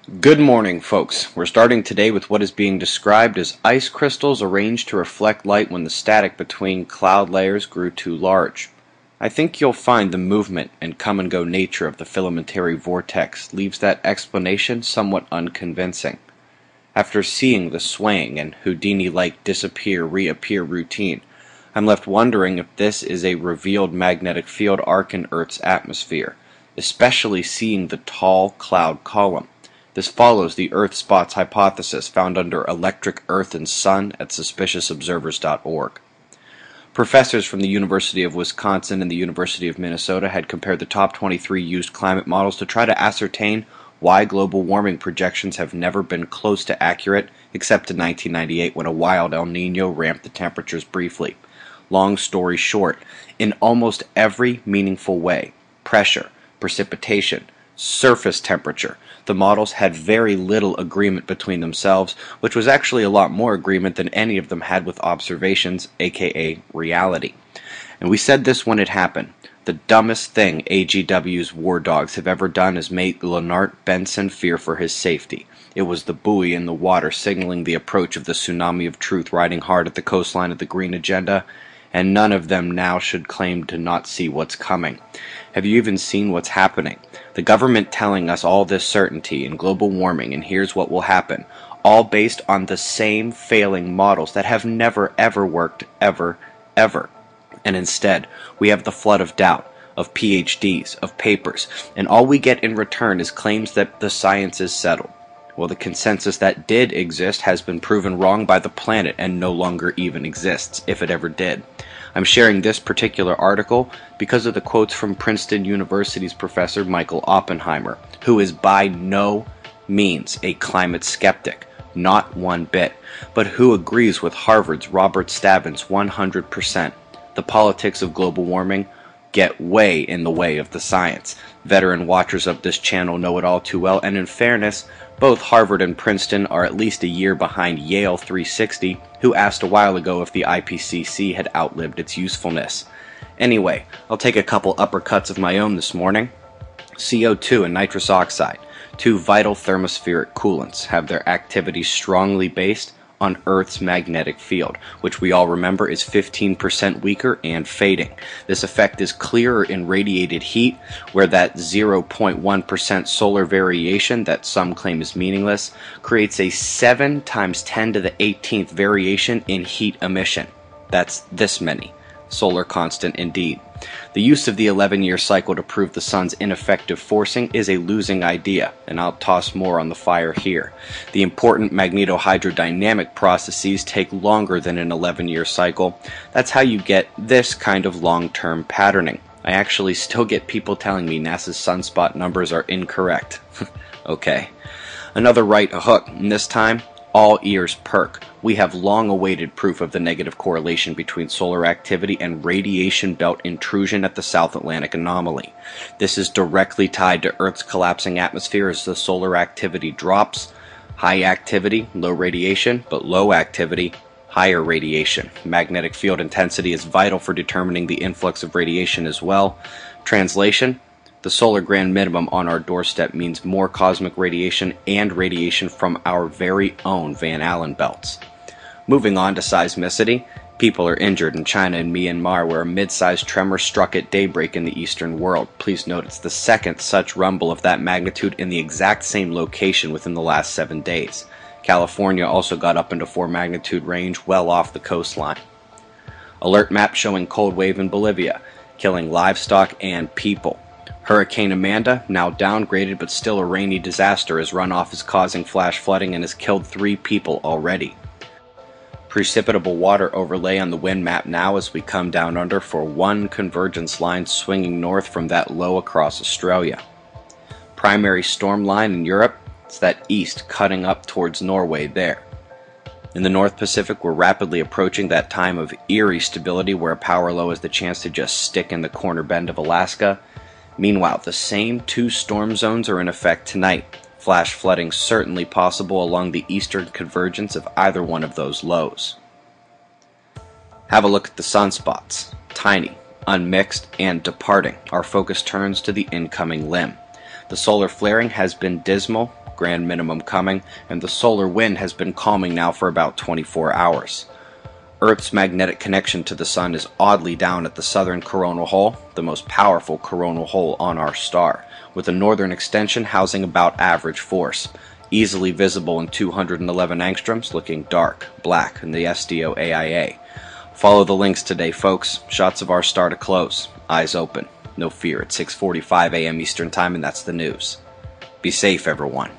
Good morning, folks. We're starting today with what is being described as ice crystals arranged to reflect light when the static between cloud layers grew too large. I think you'll find the movement and come-and-go nature of the filamentary vortex leaves that explanation somewhat unconvincing. After seeing the swaying and Houdini-like disappear-reappear routine, I'm left wondering if this is a revealed magnetic field arc in Earth's atmosphere, especially seeing the tall cloud column. This follows the Earth spots hypothesis found under Electric Earth and Sun at suspiciousobservers.org. Professors from the University of Wisconsin and the University of Minnesota had compared the top 23 used climate models to try to ascertain why global warming projections have never been close to accurate except in 1998 when a wild El Niño ramped the temperatures briefly. Long story short, in almost every meaningful way, pressure, precipitation, surface temperature, the models had very little agreement between themselves, which was actually a lot more agreement than any of them had with observations, aka reality. And we said this when it happened. The dumbest thing AGW's war dogs have ever done is make Leonard Benson fear for his safety. It was the buoy in the water signaling the approach of the tsunami of truth riding hard at the coastline of the green agenda, and none of them now should claim to not see what's coming. Have you even seen what's happening? The government telling us all this certainty in global warming and here's what will happen, all based on the same failing models that have never ever worked, ever. And instead, we have the flood of doubt, of PhDs, of papers, and all we get in return is claims that the science is settled. Well, the consensus that did exist has been proven wrong by the planet and no longer even exists, if it ever did. I'm sharing this particular article because of the quotes from Princeton University's Professor Michael Oppenheimer, who is by no means a climate skeptic, not one bit, but who agrees with Harvard's Robert Stavins 100%. The politics of global warming get way in the way of the science. Veteran watchers of this channel know it all too well, and in fairness, both Harvard and Princeton are at least a year behind Yale 360, who asked a while ago if the IPCC had outlived its usefulness. Anyway, I'll take a couple uppercuts of my own this morning. CO2 and nitrous oxide, two vital thermospheric coolants, have their activity strongly based on Earth's magnetic field, which we all remember is 15% weaker and fading. This effect is clearer in radiated heat, where that 0.1% solar variation that some claim is meaningless creates a 7 times 10 to the 18th variation in heat emission. That's this many. Solar constant indeed. The use of the 11-year cycle to prove the sun's ineffective forcing is a losing idea, and I'll toss more on the fire here. The important magnetohydrodynamic processes take longer than an 11-year cycle. That's how you get this kind of long-term patterning. I actually still get people telling me NASA's sunspot numbers are incorrect. Okay. Another right hook, and this time, all ears perk. We have long awaited proof of the negative correlation between solar activity and radiation belt intrusion at the South Atlantic Anomaly. This is directly tied to Earth's collapsing atmosphere as the solar activity drops. High activity, low radiation, but low activity, higher radiation. Magnetic field intensity is vital for determining the influx of radiation as well. Translation: the solar grand minimum on our doorstep means more cosmic radiation and radiation from our very own Van Allen belts. Moving on to seismicity, people are injured in China and Myanmar where a mid-sized tremor struck at daybreak in the eastern world. Please note it's the second such rumble of that magnitude in the exact same location within the last 7 days. California also got up into 4 magnitude range well off the coastline. Alert map showing cold wave in Bolivia, killing livestock and people. Hurricane Amanda, now downgraded but still a rainy disaster as runoff is causing flash flooding and has killed 3 people already. Precipitable water overlay on the wind map now as we come down under for one convergence line swinging north from that low across Australia. Primary storm line in Europe, it's that east cutting up towards Norway there. In the North Pacific, we're rapidly approaching that time of eerie stability where a power low has the chance to just stick in the corner bend of Alaska. Meanwhile, the same 2 storm zones are in effect tonight. Flash flooding certainly possible along the eastern convergence of either one of those lows. Have a look at the sunspots. Tiny, unmixed, and departing. Our focus turns to the incoming limb. The solar flaring has been dismal, grand minimum coming, and the solar wind has been calming now for about 24 hours. Earth's magnetic connection to the Sun is oddly down at the southern coronal hole, the most powerful coronal hole on our star, with a northern extension housing about average force, easily visible in 211 angstroms, looking dark, black in the SDO AIA. Follow the links today, folks. Shots of our star to close. Eyes open. No fear, it's 6:45 a.m. Eastern Time, and that's the news. Be safe, everyone.